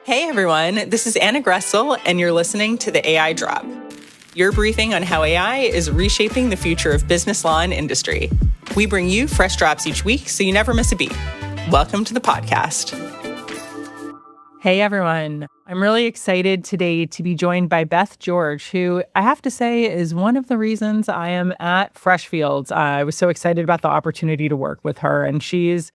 Hey everyone, this is Anna Gressel, and you're listening to the AI Drop, your briefing on how AI is reshaping the future of business law and industry. We bring you fresh drops each week so you never miss a beat. Welcome to the podcast. Hey everyone, I'm really excited today to be joined by Beth George, who I have to say is one of the reasons I am at Freshfields. I was so excited about the opportunity to work with her, and she's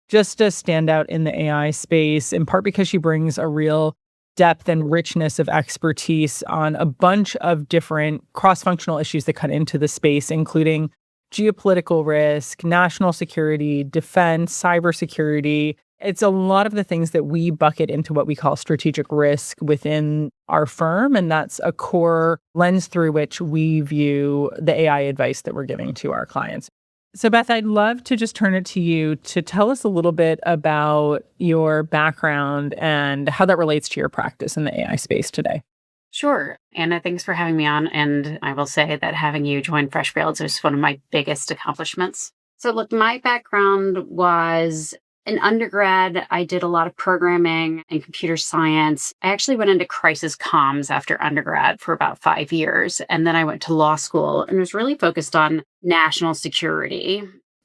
just a standout in the AI space, in part because she brings a real depth and richness of expertise on a bunch of different cross-functional issues that cut into the space, including geopolitical risk, national security, defense, cybersecurity. It's a lot of the things that we bucket into what we call strategic risk within our firm, and that's a core lens through which we view the AI advice that we're giving to our clients. So, Beth, I'd love to just turn it to you to tell us a little bit about your background and how that relates to your practice in the AI space today. Sure. Anna, thanks for having me on. And I will say that having you join Freshfields is one of my biggest accomplishments. So look, my background was in undergrad. I did a lot of programming and computer science. I actually went into crisis comms after undergrad for about 5 years. And then I went to law school and was really focused on national security.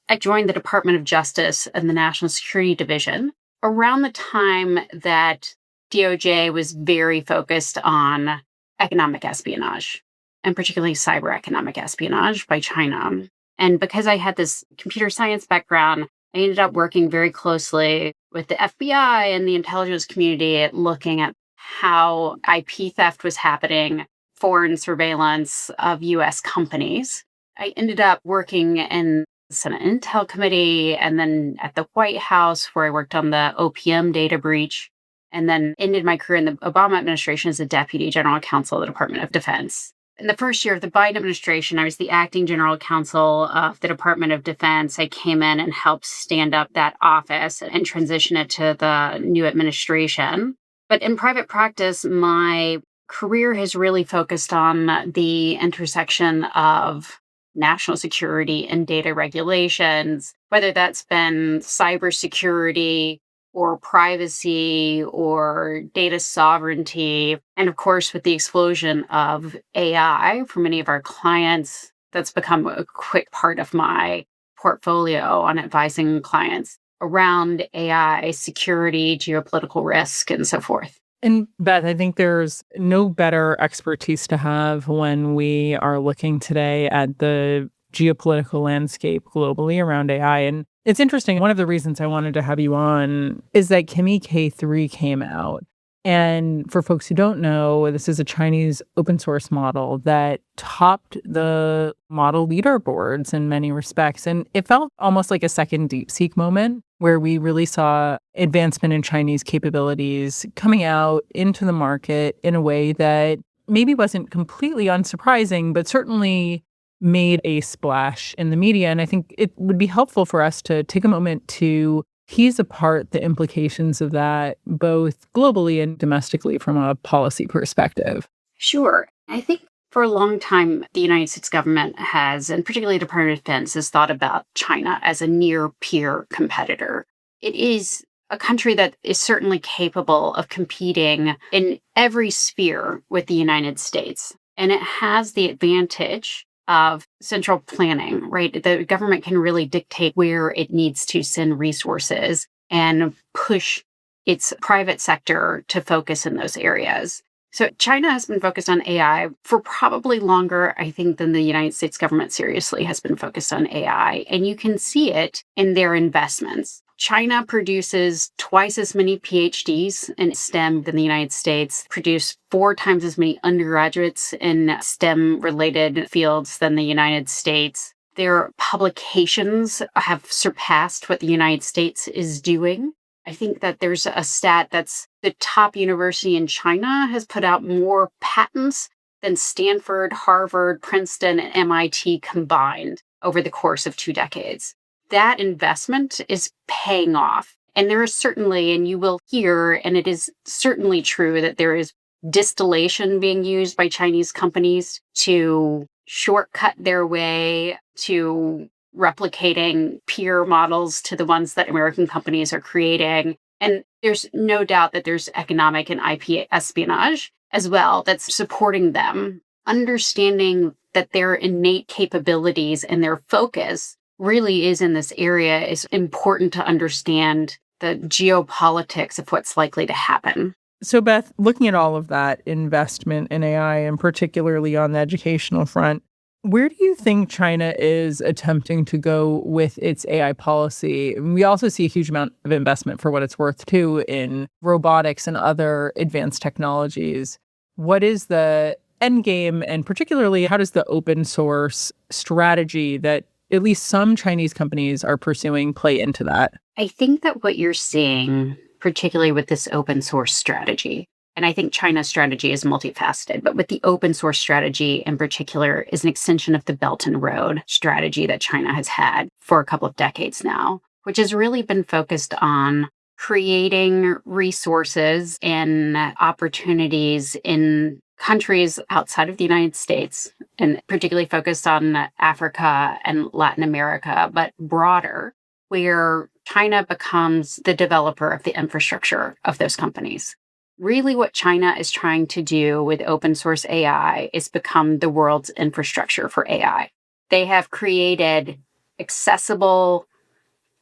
I joined the Department of Justice and the National Security Division around the time that DOJ was very focused on economic espionage, and particularly cyber economic espionage by China. And because I had this computer science background, I ended up working very closely with the FBI and the intelligence community at looking at how IP theft was happening, foreign surveillance of U.S. companies. I ended up working in the Senate Intel Committee and then at the White House, where I worked on the OPM data breach, and then ended my career in the Obama administration as a Deputy General Counsel of the Department of Defense. In the first year of the Biden administration, I was the acting general counsel of the Department of Defense. I came in and helped stand up that office and transition it to the new administration. But in private practice, my career has really focused on the intersection of national security and data regulations, whether that's been cybersecurity or privacy or data sovereignty. And of course, with the explosion of AI for many of our clients, that's become a quick part of my portfolio on advising clients around AI, security, geopolitical risk, and so forth. And Beth, I think there's no better expertise to have when we are looking today at the geopolitical landscape globally around AI. And it's interesting. One of the reasons I wanted to have you on is that Kimi K3 came out. And for folks who don't know, this is a Chinese open source model that topped the model leaderboards in many respects. And it felt almost like a second DeepSeek moment where we really saw advancement in Chinese capabilities coming out into the market in a way that maybe wasn't completely unsurprising, but certainly made a splash in the media. And I think it would be helpful for us to take a moment to tease apart the implications of that, both globally and domestically from a policy perspective. Sure. I think for a long time, the United States government has, and particularly the Department of Defense, has thought about China as a near-peer competitor. It is a country that is certainly capable of competing in every sphere with the United States. And it has the advantage of central planning, right? The government can really dictate where it needs to send resources and push its private sector to focus in those areas. So China has been focused on AI for probably longer, I think, than the United States government seriously has been focused on AI. And you can see it in their investments. China produces twice as many PhDs in STEM than the United States, produce 4 times as many undergraduates in STEM-related fields than the United States. Their publications have surpassed what the United States is doing. I think that there's a stat that's the top university in China has put out more patents than Stanford, Harvard, Princeton, and MIT combined over the course of 2 decades. That investment is paying off. And there is certainly, and you will hear, and it is certainly true that there is distillation being used by Chinese companies to shortcut their way to replicating peer models to the ones that American companies are creating. And there's no doubt that there's economic and IP espionage as well that's supporting them. Understanding that their innate capabilities and their focus really is in this area is important to understand the geopolitics of what's likely to happen. So, Beth, looking at all of that investment in AI, and particularly on the educational front, where do you think China is attempting to go with its AI policy? We also see a huge amount of investment, for what it's worth, too, in robotics and other advanced technologies. What is the end game, and particularly, how does the open source strategy that at least some Chinese companies are pursuing play into that? I think that what you're seeing, particularly with this open source strategy, and I think China's strategy is multifaceted, but with the open source strategy in particular is an extension of the Belt and Road strategy that China has had for a couple of decades now, which has really been focused on creating resources and opportunities in countries outside of the United States, and particularly focused on Africa and Latin America, but broader, where China becomes the developer of the infrastructure of those companies. Really, what China is trying to do with open source AI is become the world's infrastructure for AI. They have created accessible,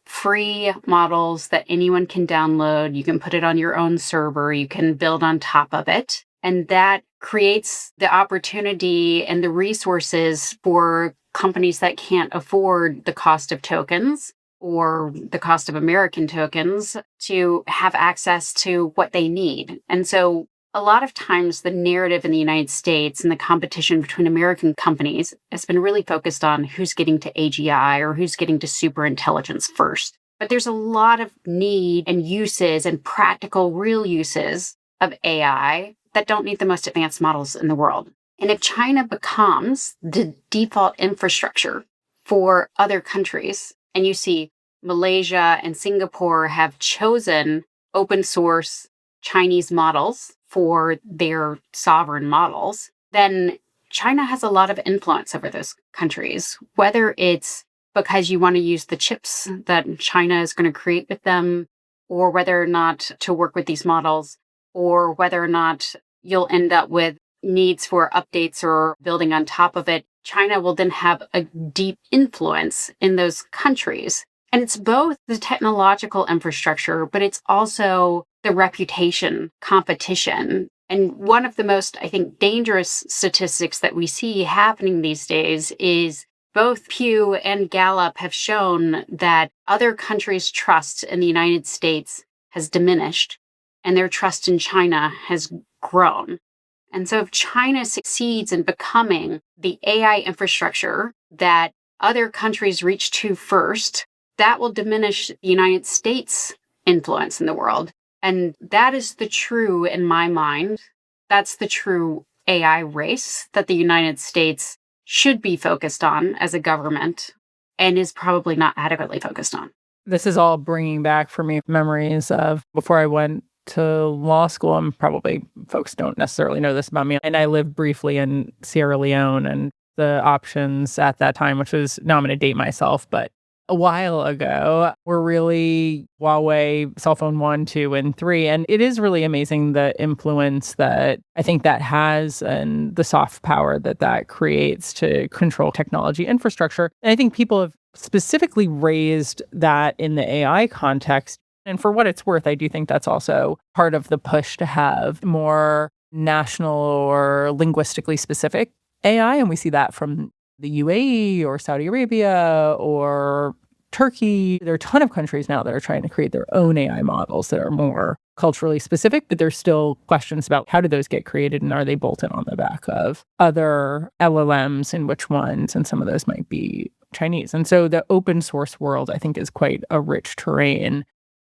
free models that anyone can download. You can put it on your own server. You can build on top of it. And that creates the opportunity and the resources for companies that can't afford the cost of tokens or the cost of American tokens to have access to what they need. And so a lot of times the narrative in the United States and the competition between American companies has been really focused on who's getting to AGI or who's getting to super intelligence first. But there's a lot of need and uses and practical real uses of AI that don't need the most advanced models in the world. And if China becomes the default infrastructure for other countries, and you see Malaysia and Singapore have chosen open source Chinese models for their sovereign models, then China has a lot of influence over those countries, whether it's because you want to use the chips that China is going to create with them, or whether or not to work with these models, or whether or not you'll end up with needs for updates or building on top of it. China will then have a deep influence in those countries. And it's both the technological infrastructure, but it's also the reputation, competition. And one of the most, I think, dangerous statistics that we see happening these days is both Pew and Gallup have shown that other countries' trust in the United States has diminished and their trust in China has grown. And so if China succeeds in becoming the AI infrastructure that other countries reach to first, that will diminish the United States' influence in the world. And that is the true, in my mind, that's the true AI race that the United States should be focused on as a government and is probably not adequately focused on. This is all bringing back for me memories of before I went to law school. And probably folks don't necessarily know this about me. And I lived briefly in Sierra Leone, and the options at that time, which was, now I'm going to date myself, but a while ago, were really Huawei cell phone 1, 2, and 3. And it is really amazing the influence that I think that has and the soft power that that creates to control technology infrastructure. And I think people have specifically raised that in the AI context. And for what it's worth, I do think that's also part of the push to have more national or linguistically specific AI. And we see that from the UAE or Saudi Arabia or Turkey. There are a ton of countries now that are trying to create their own AI models that are more culturally specific, but there's still questions about how do those get created and are they bolted on the back of other LLMs and which ones, and some of those might be Chinese. And so the open source world, I think, is quite a rich terrain.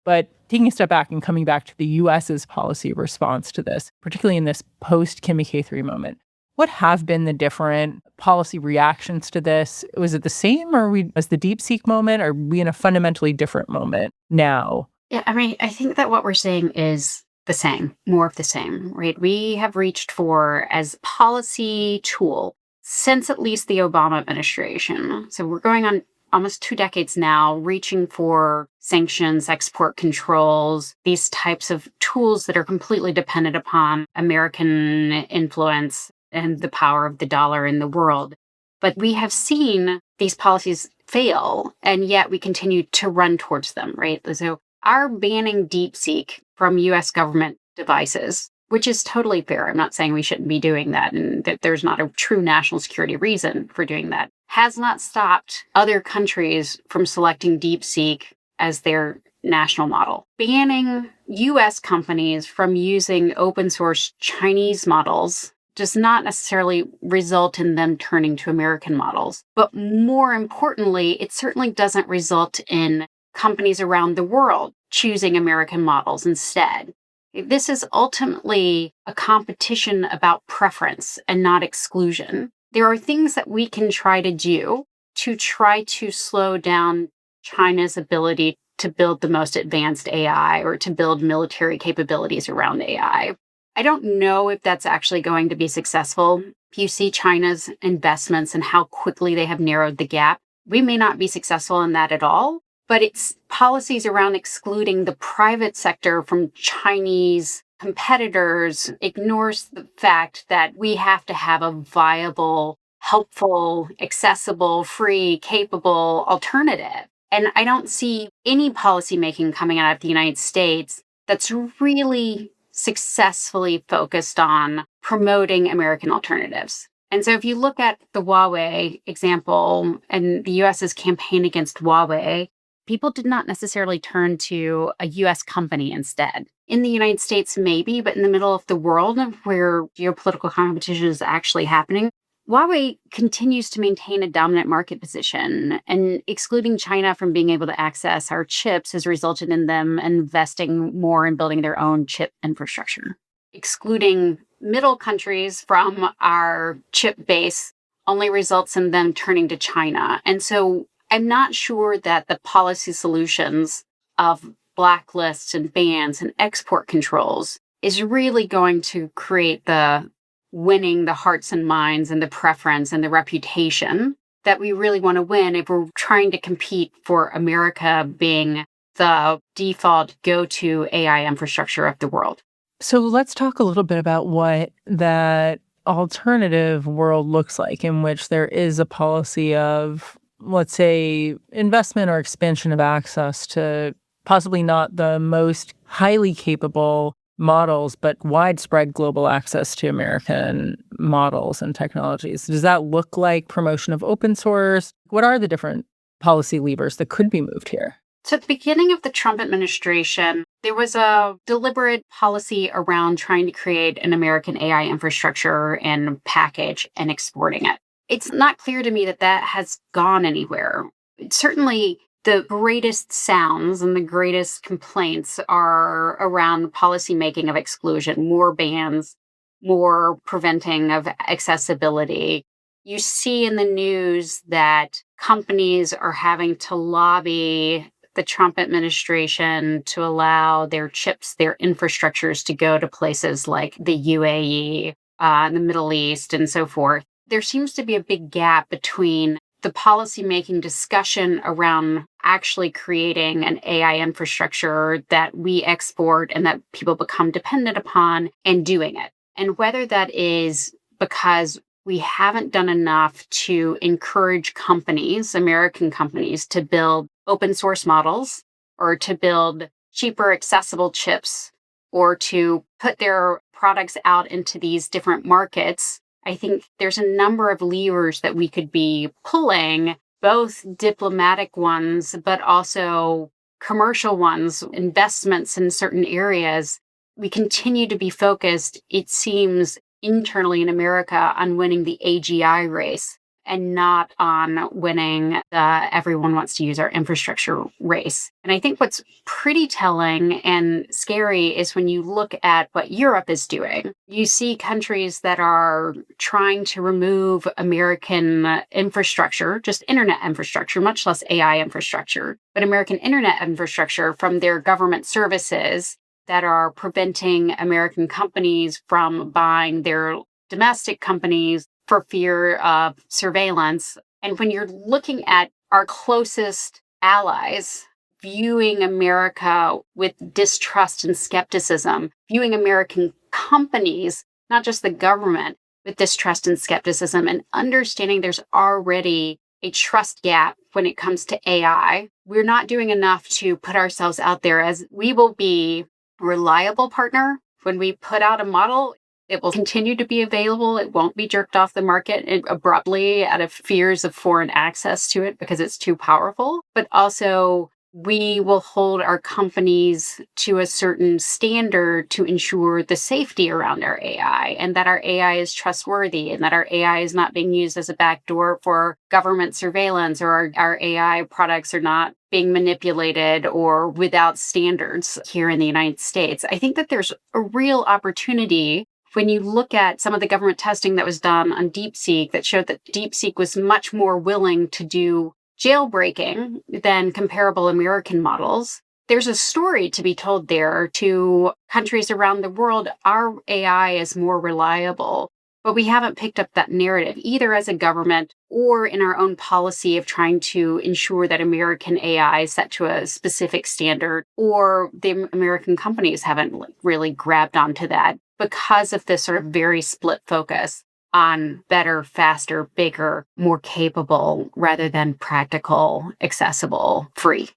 But taking a step back and coming back to the US's policy response to this, particularly in this post-Kimi K3 moment, what have been the different policy reactions to this? Was it the same, or was the DeepSeek moment? Are we in a fundamentally different moment now? Yeah, I mean, I think that what we're saying is the same, more of the same, right? We have reached for, as policy tool, since at least the Obama administration. So we're going on almost 2 decades now, reaching for sanctions, export controls, these types of tools that are completely dependent upon American influence and the power of the dollar in the world. But we have seen these policies fail, and yet we continue to run towards them, right? So our banning DeepSeek from US government devices, which is totally fair. I'm not saying we shouldn't be doing that and that there's not a true national security reason for doing that, has not stopped other countries from selecting DeepSeek as their national model. Banning US companies from using open source Chinese models does not necessarily result in them turning to American models. But more importantly, it certainly doesn't result in companies around the world choosing American models instead. This is ultimately a competition about preference and not exclusion. There are things that we can try to do to try to slow down China's ability to build the most advanced AI or to build military capabilities around AI. I don't know if that's actually going to be successful. If you see China's investments and how quickly they have narrowed the gap, we may not be successful in that at all. But it's policies around excluding the private sector from Chinese competitors ignores the fact that we have to have a viable, helpful, accessible, free, capable alternative. And I don't see any policymaking coming out of the United States that's really successfully focused on promoting American alternatives. And so if you look at the Huawei example and the US's campaign against Huawei, people did not necessarily turn to a US company instead. In the United States, maybe, but in the middle of the world where geopolitical competition is actually happening, Huawei continues to maintain a dominant market position, and excluding China from being able to access our chips has resulted in them investing more in building their own chip infrastructure. Excluding middle countries from our chip base only results in them turning to China. And so I'm not sure that the policy solutions of blacklists and bans and export controls is really going to create the winning the hearts and minds and the preference and the reputation that we really want to win if we're trying to compete for America being the default go-to AI infrastructure of the world. So let's talk a little bit about what that alternative world looks like in which there is a policy of, let's say, investment or expansion of access to possibly not the most highly capable models, but widespread global access to American models and technologies. Does that look like promotion of open source? What are the different policy levers that could be moved here? So at the beginning of the Trump administration, there was a deliberate policy around trying to create an American AI infrastructure and package and exporting it. It's not clear to me that that has gone anywhere. Certainly, the greatest sounds and the greatest complaints are around policymaking of exclusion, more bans, more preventing of accessibility. You see in the news that companies are having to lobby the Trump administration to allow their chips, their infrastructures to go to places like the UAE, the Middle East, and so forth. There seems to be a big gap between the policymaking discussion around actually creating an AI infrastructure that we export and that people become dependent upon and doing it. And whether that is because we haven't done enough to encourage companies, American companies, to build open source models or to build cheaper, accessible chips or to put their products out into these different markets. I think there's a number of levers that we could be pulling, both diplomatic ones, but also commercial ones, investments in certain areas. We continue to be focused, it seems, internally in America on winning the AGI race and not on winning the everyone wants to use our infrastructure race. And I think what's pretty telling and scary is when you look at what Europe is doing. You see countries that are trying to remove American infrastructure, just internet infrastructure, much less AI infrastructure, but American internet infrastructure from their government services that are preventing American companies from buying their domestic companies for fear of surveillance. And when you're looking at our closest allies viewing America with distrust and skepticism, viewing American companies, not just the government, with distrust and skepticism, and understanding there's already a trust gap when it comes to AI. We're not doing enough to put ourselves out there as we will be a reliable partner. When we put out a model, it will continue to be available. It won't be jerked off the market abruptly out of fears of foreign access to it because it's too powerful. But also, we will hold our companies to a certain standard to ensure the safety around our AI and that our AI is trustworthy and that our AI is not being used as a backdoor for government surveillance, or our AI products are not being manipulated or without standards here in the United States. I think that there's a real opportunity when you look at some of the government testing that was done on DeepSeek that showed that DeepSeek was much more willing to do jailbreaking than comparable American models. There's a story to be told there to countries around the world. Our AI is more reliable, but we haven't picked up that narrative either as a government or in our own policy of trying to ensure that American AI is set to a specific standard, or the American companies haven't really grabbed onto that because of this sort of very split focus on better, faster, bigger, more capable, rather than practical, accessible, free.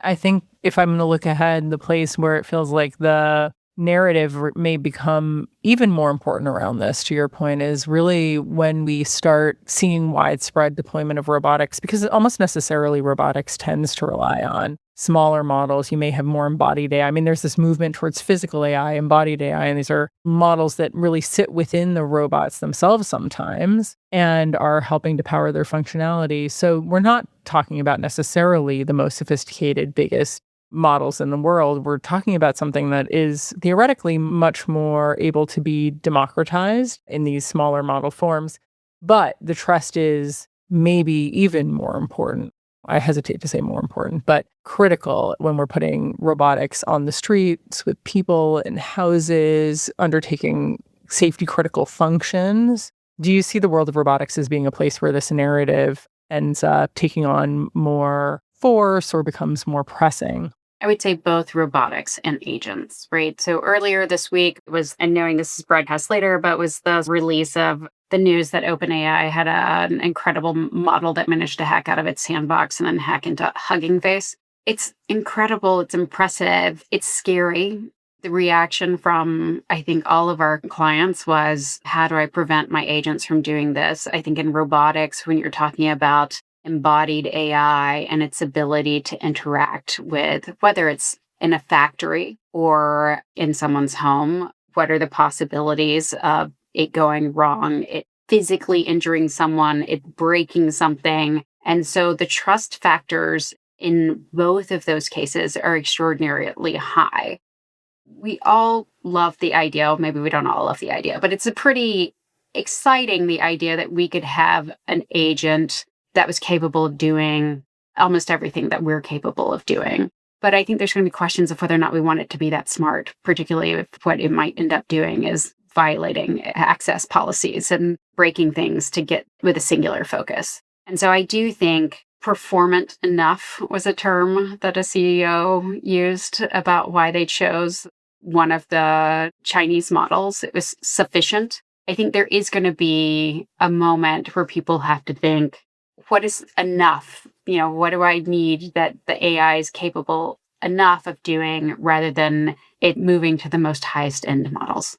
I think if I'm going to look ahead, the place where it feels like the narrative may become even more important around this, to your point, is really when we start seeing widespread deployment of robotics, because almost necessarily robotics tends to rely on smaller models. You may have more embodied AI. I mean, there's this movement towards physical AI, embodied AI, and these are models that really sit within the robots themselves sometimes and are helping to power their functionality. So we're not talking about necessarily the most sophisticated, biggest models in the world. We're talking about something that is theoretically much more able to be democratized in these smaller model forms. But the trust is maybe even more important. I hesitate to say more important, but critical when we're putting robotics on the streets with people in houses, undertaking safety critical functions. Do you see the world of robotics as being a place where this narrative ends up taking on more force or becomes more pressing? I would say both robotics and agents, right? So earlier this week was, and knowing this is broadcast later, but was the release of the news that OpenAI had an incredible model that managed to hack out of its sandbox and then hack into Hugging Face. It's incredible. It's impressive. It's scary. The reaction from, I think, all of our clients was, how do I prevent my agents from doing this? I think in robotics, when you're talking about embodied AI and its ability to interact with, whether it's in a factory or in someone's home, what are the possibilities of it going wrong, it physically injuring someone, it breaking something? And so the trust factors in both of those cases are extraordinarily high. We all love the idea, maybe we don't all love the idea, but it's a pretty exciting, the idea that we could have an agent that was capable of doing almost everything that we're capable of doing. But I think there's going to be questions of whether or not we want it to be that smart, particularly if what it might end up doing is violating access policies and breaking things to get with a singular focus. And so I do think performant enough was a term that a CEO used about why they chose one of the Chinese models. It was sufficient. I think there is going to be a moment where people have to think, what is enough? You know, what do I need that the AI is capable enough of doing, rather than it moving to the most highest end models?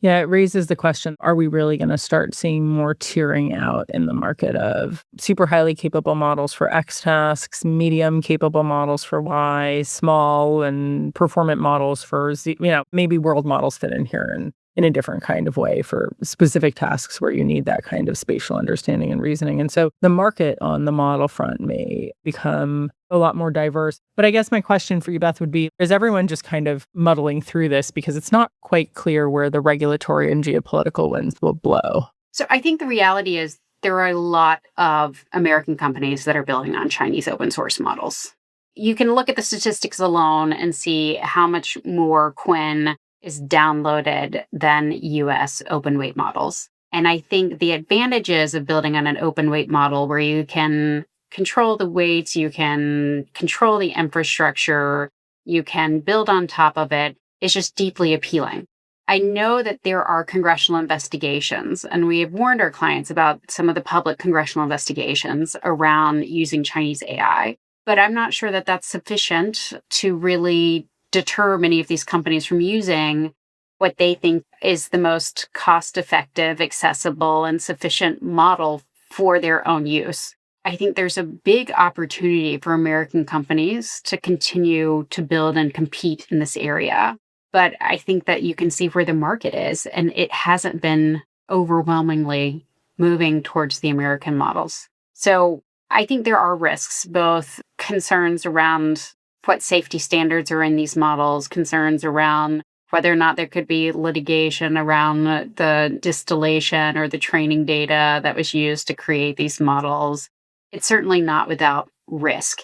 Yeah, it raises the question, are we really going to start seeing more tiering out in the market of super highly capable models for X tasks, medium capable models for Y, small and performant models for Z? You know, maybe world models fit in here in a different kind of way for specific tasks where you need that kind of spatial understanding and reasoning. And so the market on the model front may become a lot more diverse. But I guess my question for you, Beth, would be, is everyone just kind of muddling through this because it's not quite clear where the regulatory and geopolitical winds will blow? So I think the reality is there are a lot of American companies that are building on Chinese open source models. You can look at the statistics alone and see how much more Quinn is downloaded than US open weight models. And I think the advantages of building on an open weight model where you can control the weights, you can control the infrastructure, you can build on top of it, is just deeply appealing. I know that there are congressional investigations, and we have warned our clients about some of the public congressional investigations around using Chinese AI, but I'm not sure that that's sufficient to really deter many of these companies from using what they think is the most cost-effective, accessible, and sufficient model for their own use. I think there's a big opportunity for American companies to continue to build and compete in this area. But I think that you can see where the market is, and it hasn't been overwhelmingly moving towards the American models. So I think there are risks, both concerns around what safety standards are in these models, concerns around whether or not there could be litigation around the distillation or the training data that was used to create these models. It's certainly not without risk,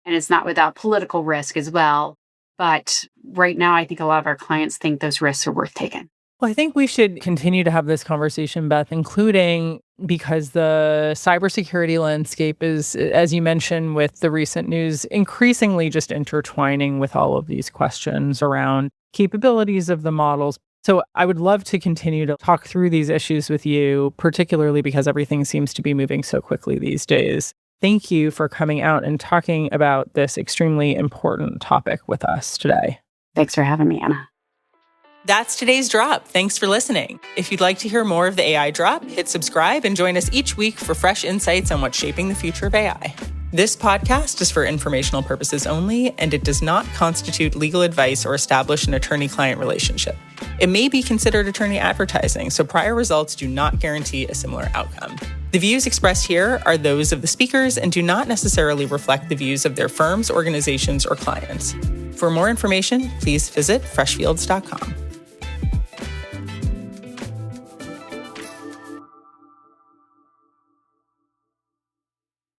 and it's not without political risk as well. But right now, I think a lot of our clients think those risks are worth taking. Well, I think we should continue to have this conversation, Beth, including because the cybersecurity landscape is, as you mentioned with the recent news, increasingly just intertwining with all of these questions around capabilities of the models. So I would love to continue to talk through these issues with you, particularly because everything seems to be moving so quickly these days. Thank you for coming out and talking about this extremely important topic with us today. Thanks for having me, Anna. That's today's drop. Thanks for listening. If you'd like to hear more of the AI Drop, hit subscribe and join us each week for fresh insights on what's shaping the future of AI. This podcast is for informational purposes only, and it does not constitute legal advice or establish an attorney-client relationship. It may be considered attorney advertising, so prior results do not guarantee a similar outcome. The views expressed here are those of the speakers and do not necessarily reflect the views of their firms, organizations, or clients. For more information, please visit freshfields.com.